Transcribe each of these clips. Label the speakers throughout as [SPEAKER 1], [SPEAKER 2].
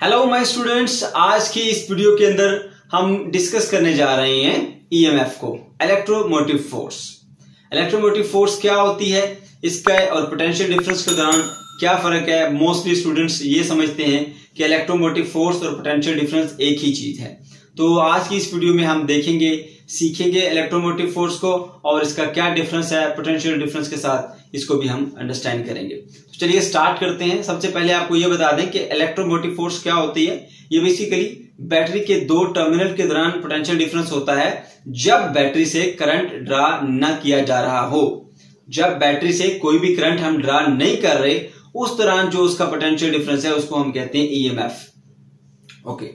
[SPEAKER 1] Hello my students, आज की इस वीडियो के अंदर हम डिस्कस करने जा रहे हैं ईएमएफ को, इलेक्ट्रोमोटिव फोर्स। इलेक्ट्रोमोटिव फोर्स क्या होती है, इसका और पोटेंशियल डिफरेंस के दौरान क्या फर्क है। मोस्टली स्टूडेंट्स ये समझते हैं कि इलेक्ट्रोमोटिव फोर्स और पोटेंशियल डिफरेंस एक ही चीज है। तो आज की इस वीडियो में हम देखेंगे, सीखेंगे इलेक्ट्रोमोटिव फोर्स को और इसका क्या डिफरेंस है पोटेंशियल डिफरेंस के साथ, इसको भी हम अंडरस्टैंड करेंगे। तो चलिए स्टार्ट करते हैं। सबसे पहले आपको यह बता दें कि इलेक्ट्रोमोटिव फोर्स क्या होती है। ये बेसिकली बैटरी के दो टर्मिनल के दौरान पोटेंशियल डिफरेंस होता है जब बैटरी से करंट ड्रा न किया जा रहा हो। जब बैटरी से कोई भी करंट हम ड्रा नहीं कर रहे, उस दौरान जो उसका पोटेंशियल डिफरेंस है उसको हम कहते हैं ईएमएफ। ओके,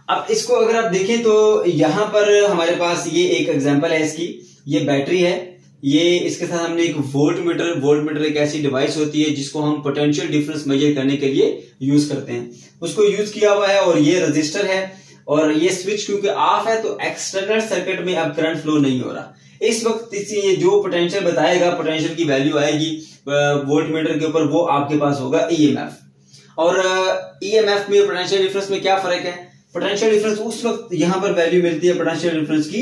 [SPEAKER 1] अब इसको अगर आप देखें तो यहां पर हमारे पास ये एक एग्जांपल है इसकी। ये बैटरी है, ये इसके साथ हमने एक वोल्टमीटर एक ऐसी डिवाइस होती है जिसको हम पोटेंशियल डिफरेंस मेजर करने के लिए यूज करते हैं, उसको यूज किया हुआ है। और ये रजिस्टर है और ये स्विच क्योंकि ऑफ है तो एक्सटर्नल सर्किट में अब करंट फ्लो नहीं हो रहा इस वक्त। ये जो पोटेंशियल बताएगा, पोटेंशियल की वैल्यू आएगी वोल्टमीटर के ऊपर, वो आपके पास होगा ईएमएफ। और ईएमएफ में पोटेंशियल डिफरेंस में क्या फर्क है। पोटेंशियल डिफरेंस उस वक्त यहां पर वैल्यू मिलती है पोटेंशियल डिफरेंस की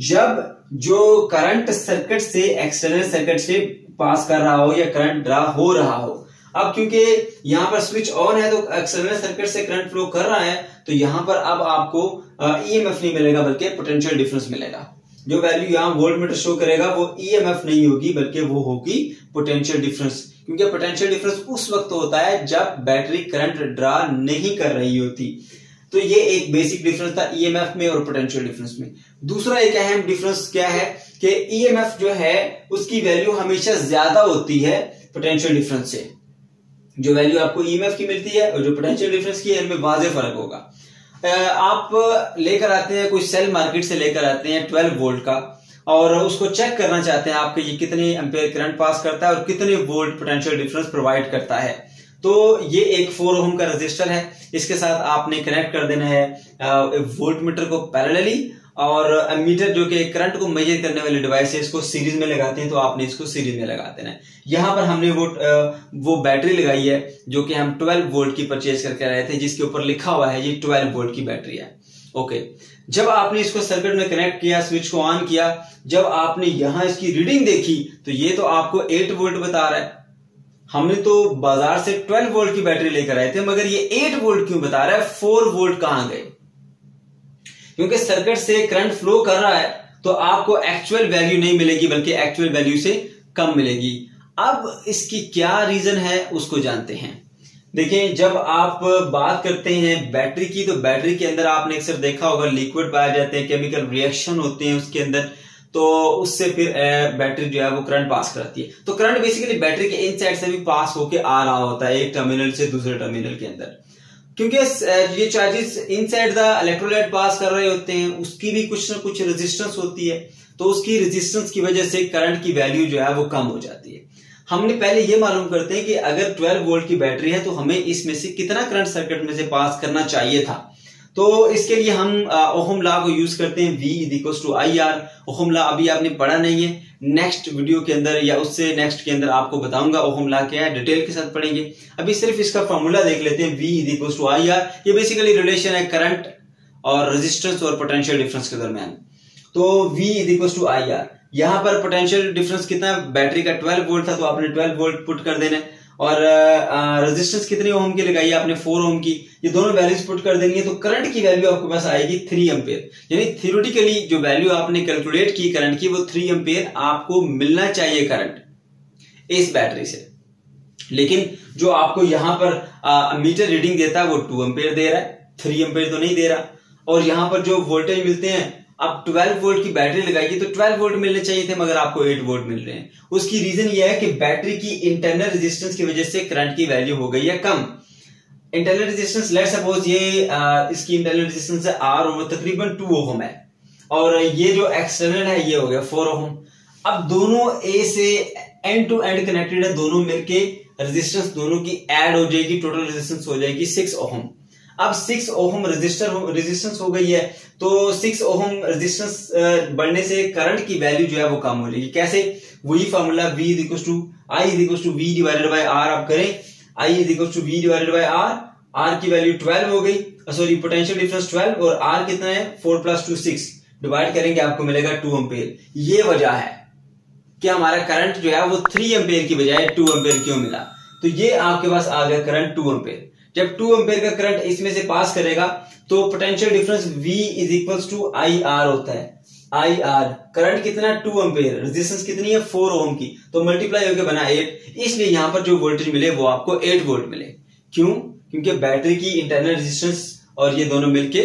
[SPEAKER 1] जब जो करंट सर्किट से एक्सटर्नल सर्किट से पास कर रहा हो या करंट ड्रा हो रहा हो। अब क्योंकि यहां पर स्विच ऑन है तो एक्सटर्नल सर्किट से करंट फ्लो कर रहा है, तो यहां पर अब आपको ईएमएफ नहीं मिलेगा बल्कि पोटेंशियल डिफरेंस मिलेगा। जो वैल्यू यहां वोल्टमीटर शो करेगा वो ईएमएफ नहीं होगी बल्कि वो होगी पोटेंशियल डिफरेंस, क्योंकि पोटेंशियल डिफरेंस उस वक्त होता है जब बैटरी करंट ड्रा नहीं कर रही होती। तो ये एक बेसिक डिफरेंस था ईएमएफ में और पोटेंशियल डिफरेंस में। दूसरा एक अहम डिफरेंस क्या है कि ईएमएफ जो है उसकी वैल्यू हमेशा ज्यादा होती है पोटेंशियल डिफरेंस से। जो वैल्यू आपको ईएमएफ की मिलती है और जो पोटेंशियल डिफरेंस की है, इनमें वाज़ेह फर्क होगा। आप लेकर आते हैं कोई सेल मार्केट से लेकर आते हैं 12 वोल्ट का, और उसको चेक करना चाहते हैं आपके ये कितने एम्पेयर करंट पास करता है और कितने वोल्ट पोटेंशियल डिफरेंस प्रोवाइड करता है। तो ये एक 4 ओम का रजिस्टर है, इसके साथ आपने कनेक्ट कर देना है वोल्टमीटर को पैरेलली, और मीटर जो कि करंट को मेजर करने वाली डिवाइस है इसको सीरीज में लगाते हैं, तो आपने इसको सीरीज में लगा देना है। यहां पर हमने वो बैटरी लगाई है जो कि हम 12 वोल्ट की परचेज करके आए थे, जिसके ऊपर लिखा हुआ है ये 12 वोल्ट की बैटरी है। ओके, जब आपने इसको सर्किट में कनेक्ट किया, स्विच को ऑन किया, जब आपने यहां इसकी रीडिंग देखी तो ये तो आपको 8 वोल्ट बता रहा है। हमने तो बाजार से 12 वोल्ट की बैटरी लेकर आए थे, मगर ये 8 वोल्ट क्यों बता रहा है, 4 वोल्ट कहां गए। क्योंकि सर्किट से करंट फ्लो कर रहा है तो आपको एक्चुअल वैल्यू नहीं मिलेगी बल्कि एक्चुअल वैल्यू से कम मिलेगी। अब इसकी क्या रीजन है उसको जानते हैं। देखिए, जब आप बात करते हैं बैटरी की, तो बैटरी के अंदर आपने अक्सर देखा होगा लिक्विड पाए जाते हैं, केमिकल रिएक्शन होते हैं उसके अंदर, तो उससे फिर बैटरी जो है वो करंट पास कराती है। तो करंट बेसिकली बैटरी के इनसाइड से भी पास होके आ रहा होता है, एक टर्मिनल से दूसरे टर्मिनल के अंदर। क्योंकि ये चार्जेस इनसाइड द इलेक्ट्रोलाइट पास कर रहे होते हैं, उसकी भी कुछ ना कुछ रेजिस्टेंस होती है, तो उसकी रेजिस्टेंस की वजह से करंट की वैल्यू जो है वो कम हो जाती है। हमने पहले ये मालूम करते हैं कि अगर 12 वोल्ट की बैटरी है तो हमें इसमें से कितना करंट सर्किट में से पास करना चाहिए था। तो इसके लिए हम ओहम लॉ को यूज करते हैं, V=IR। ओहम लॉ अभी आपने पढ़ा नहीं है, नेक्स्ट वीडियो के अंदर या उससे नेक्स्ट के अंदर आपको बताऊंगा ओहम लॉ क्या है, डिटेल के साथ पढ़ेंगे। अभी सिर्फ इसका फॉर्मूला देख लेते हैं, V=IR। ये बेसिकली रिलेशन है करंट और रेजिस्टेंस और पोटेंशियल डिफरेंस के दरमियान। तो V=IR, यहां पर पोटेंशियल डिफरेंस कितना, बैटरी का 12 वोल्ट था तो आपने 12 वोल्ट पुट कर देना है, और रेजिस्टेंस कितनी ओम की लगाई है आपने, 4 ओम की। ये दोनों वैल्यूज पुट कर देंगे तो करंट की वैल्यू आपके पास आएगी 3 एम्पेयर। यानी थ्योरेटिकली जो वैल्यू आपने कैलकुलेट की करंट की, वो 3 एम्पेयर आपको मिलना चाहिए करंट इस बैटरी से। लेकिन जो आपको यहां पर मीटर रीडिंग देता है वो 2 एम्पेयर दे रहा है, 3 एम्पेयर तो नहीं दे रहा। और यहां पर जो वोल्टेज मिलते हैं, अब 12 वोल्ट की बैटरी लगाई तो 12 वोल्ट मिलने चाहिए थे, मगर आपको 8 वोल्ट मिल रहे हैं। उसकी रीजन ये है कि बैटरी की इंटरनल रेजिस्टेंस की वजह से करंट की वैल्यू हो गई है कम। इंटरनल रेजिस्टेंस लेट्स सपोज ये इसकी इंटरनल रेजिस्टेंस है R और तकरीबन 2 ओम है, और ये जो एक्सटर्नल है ये हो गया 4 ओम। अब दोनों ए से एंड टू एंड कनेक्टेड है, दोनों मिलके रेजिस्टेंस दोनों की ऐड हो जाएगी, टोटल रेजिस्टेंस हो जाएगी 6 ओम। अब 6 ओम रेजिस्टेंस हो गई है, तो 6 ओम रेजिस्टेंस बढ़ने से करंट की वैल्यू जो है वो कम हो जाएगी। कैसे, वही फॉर्मूला V=I/V/R आप करें, I=V/R आर की वैल्यू 12 हो गई, सॉरी पोटेंशियल डिफरेंस 12 और आर कितना है 4 + 2 6, डिवाइड करेंगे आपको मिलेगा 2 एम्पेयर। ये वजह है कि हमारा करंट जो है वो 3 एम्पेयर की बजाय 2 एम्पेयर क्यों मिला। तो ये आपके पास आ गया करंट 2 एम्पेयर। जब 2 एम्पेयर का करंट इसमें से पास करेगा तो पोटेंशियल डिफरेंस V = IR होता है। IR करंट कितना 2 एम्पेयर, रेजिस्टेंस कितनी है 4 ओम की, तो मल्टीप्लाई होकर बना 8, इसलिए यहां पर जो वोल्टेज मिले वो आपको 8 वोल्ट मिले। क्यों? क्योंकि बैटरी की इंटरनल रेजिस्टेंस और ये दोनों मिलके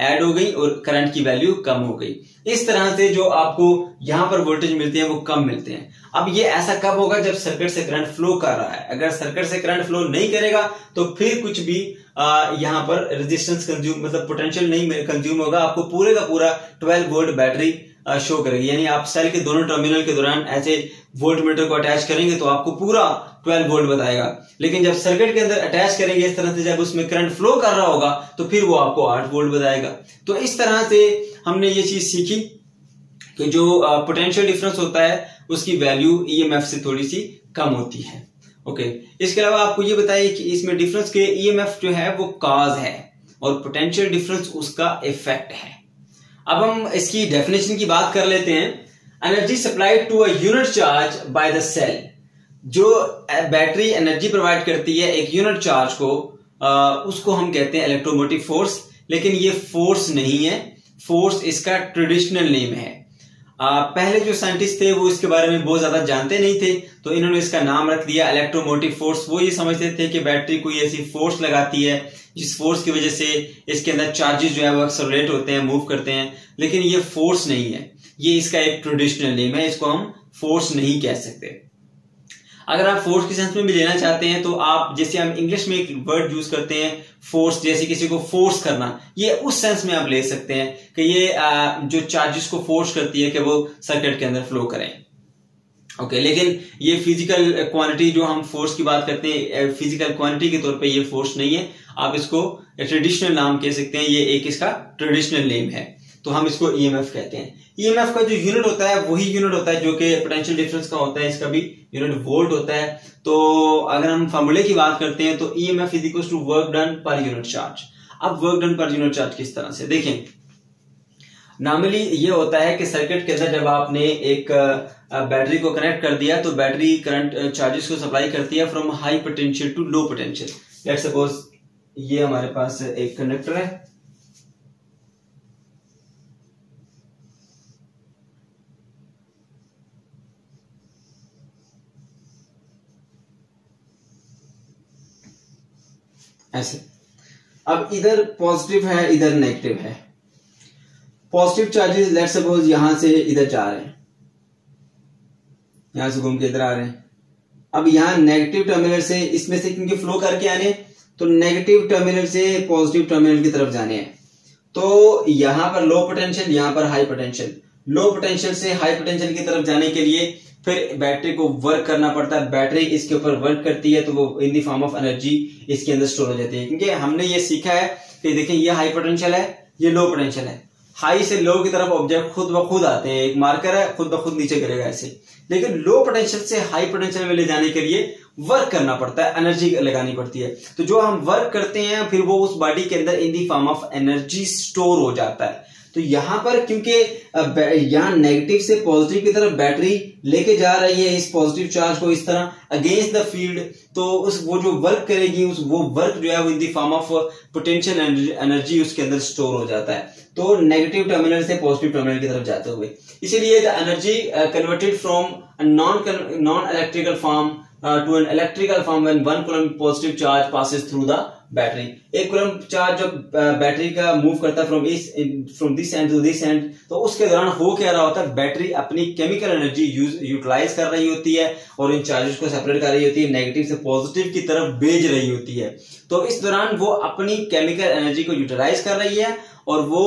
[SPEAKER 1] ऐड हो गई और करंट की वैल्यू कम हो गई। इस तरह से जो आपको यहां पर वोल्टेज मिलते हैं वो कम मिलते हैं। अब ये ऐसा कब होगा? जब सर्किट से करंट फ्लो कर रहा है। अगर सर्किट से करंट फ्लो नहीं करेगा तो फिर कुछ भी यहां पर रेजिस्टेंस कंज्यूम मतलब पोटेंशियल नहीं कंज्यूम होगा, आपको पूरे का पूरा 12 वोल्ट बैटरी शो करेगी। यानी आप सेल के दोनों टर्मिनल के दौरान ऐसे वोल्ट मीटर को अटैच करेंगे तो आपको पूरा 12 वोल्ट बताएगा। लेकिन जब सर्किट के अंदर अटैच करेंगे इस तरह से, जब उसमें करंट फ्लो कर रहा होगा तो फिर वो आपको 8 वोल्ट बताएगा। तो इस तरह से हमने ये चीज सीखी कि जो पोटेंशियल डिफरेंस होता है उसकी वैल्यू EMF से थोड़ी सी कम होती है। ओके, इसके अलावा आपको ये बताइए कि इसमें डिफरेंस के EMF जो है वो कॉज है और पोटेंशियल डिफरेंस उसका इफेक्ट है। अब हम इसकी डेफिनेशन की बात कर लेते हैं। Energy supplied to a unit charge by the cell. जो बैटरी एनर्जी प्रोवाइड करती है एक यूनिट चार्ज को, उसको हम कहते हैं इलेक्ट्रोमोटिव फोर्स। लेकिन ये फोर्स नहीं है, फोर्स इसका ट्रेडिशनल नेम है। पहले जो साइंटिस्ट थे वो इसके बारे में बहुत ज्यादा जानते नहीं थे, तो इन्होंने इसका नाम रख दिया इलेक्ट्रोमोटिव फोर्स। वो ये समझते थे कि बैटरी कोई ऐसी फोर्स लगाती है जिस फोर्स की वजह से इसके अंदर चार्जेस जो है वो एक्सेलरेट होते हैं, मूव करते हैं। लेकिन ये फोर्स नहीं है, ये इसका एक ट्रेडिशनल नेम है, इसको हम फोर्स नहीं कह सकते। अगर आप फोर्स के सेंस में भी लेना चाहते हैं तो आप, जैसे हम इंग्लिश में एक वर्ड यूज करते हैं फोर्स, जैसे किसी को फोर्स करना, ये उस सेंस में आप ले सकते हैं कि ये जो चार्जेस को फोर्स करती है कि वो सर्किट के अंदर फ्लो करें। ओके, लेकिन ये फिजिकल क्वांटिटी जो हम फोर्स की बात करते हैं, फिजिकल क्वांटिटी के तौर पे ये फोर्स नहीं है। आप इसको ट्रेडिशनल नाम कह सकते हैं, ये एक इसका ट्रेडिशनल नेम है। तो हम इसको EMF कहते हैं। EMF का जो यूनिट होता है वही यूनिट होता है जो कि पोटेंशियल डिफरेंस का होता है, इसका भी यूनिट वोल्ट होता है। तो अगर हम फॉर्मूले की बात करते हैं तो EMF = work done per unit charge. अब work done per unit charge किस तरह से देखें, नॉर्मली ये होता है कि सर्किट के अंदर जब आपने एक बैटरी को कनेक्ट कर दिया तो बैटरी करंट चार्जेस को सप्लाई करती है from high potential to low potential. Let's suppose ये हमारे पास एक कंडक्टर है, ऐसे। अब इधर पॉजिटिव है, इधर नेगेटिव है। पॉजिटिव चार्जेस लेट्स सपोज यहां से इधर जा रहे हैं, यहां से घूम के इधर आ रहे हैं। अब यहां नेगेटिव टर्मिनल से इसमें से क्योंकि फ्लो करके आने, तो नेगेटिव टर्मिनल से पॉजिटिव टर्मिनल की तरफ जाने हैं। तो यहां पर लो पोटेंशियल, यहां पर हाई पोटेंशियल। लो पोटेंशियल से हाई पोटेंशियल की तरफ जाने के लिए फिर बैटरी को वर्क करना पड़ता है। बैटरी इसके ऊपर वर्क करती है तो वो in the form of energy इसके अंदर स्टोर हो जाती है। क्योंकि हमने ये सीखा है कि देखें ये हाई पोटेंशियल है, ये लो पोटेंशियल है। हाई से लो की तरफ ऑब्जेक्ट खुद ब खुद आते हैं, एक मार्कर है खुद ब खुद नीचे गिरेगा ऐसे। लेकिन लो पोटेंशियल से हाई पोटेंशियल में ले जाने के लिए वर्क करना पड़ता है, एनर्जी लगानी पड़ती है। तो जो हम वर्क करते हैं फिर वो उस बॉडी के अंदर in the form of energy store हो जाता है। तो यहां पर क्योंकि यहां नेगेटिव से पॉजिटिव की तरफ बैटरी लेके जा रही है इस पॉजिटिव चार्ज को इस तरह अगेंस्ट द फील्ड, तो उस वो जो वर्क करेगी वो वर्क जो है वो in the form of potential energy उसके अंदर स्टोर हो जाता है। तो नेगेटिव टर्मिनल से पॉजिटिव टर्मिनल की तरफ जाते हुए, इसीलिए the energy converted from non electrical form to an electrical form when 1 coulomb positive charge passes through the battery. 1 coulomb charge जब बैटरी का मूव करता है from this end to this end, तो उसके दौरान हो क्या रहा होता है, बैटरी अपनी केमिकल एनर्जी यूटिलाइज कर रही होती है और इन चार्जेस को सेपरेट कर रही होती है, नेगेटिव से पॉजिटिव की तरफ भेज रही होती है। तो इस दौरान वो अपनी केमिकल एनर्जी को यूटिलाइज कर रही है और वो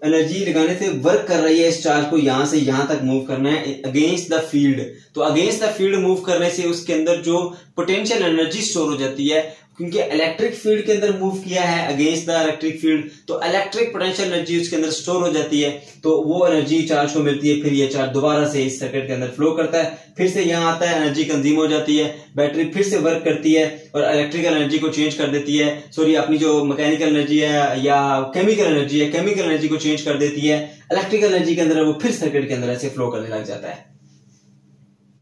[SPEAKER 1] एनर्जी लगाने से वर्क कर रही है इस चार्ज को यहां से यहां तक मूव करना है अगेंस्ट द फील्ड। तो अगेंस्ट द फील्ड मूव करने से उसके अंदर जो पोटेंशियल एनर्जी स्टोर हो जाती है क्योंकि इलेक्ट्रिक फील्ड के अंदर मूव किया है अगेंस्ट द इलेक्ट्रिक फील्ड, तो इलेक्ट्रिक पोटेंशियल एनर्जी उसके अंदर स्टोर हो जाती है, तो वो एनर्जी चार्ज को मिलती है, फिर ये चार्ज दोबारा से इस सर्किट के अंदर फ्लो करता है, फिर से यहाँ आता है, एनर्जी कंज्यूम हो जाती है, बैटरी फिर से वर्क करती है और इलेक्ट्रिकल एनर्जी को चेंज कर देती है, सॉरी अपनी जो मैकेनिकल एनर्जी है या केमिकल एनर्जी है, केमिकल एनर्जी को चेंज कर देती है, इलेक्ट्रिकल एनर्जी के अंदर वो फिर सर्किट के अंदर ऐसे फ्लो करने लग जाता है।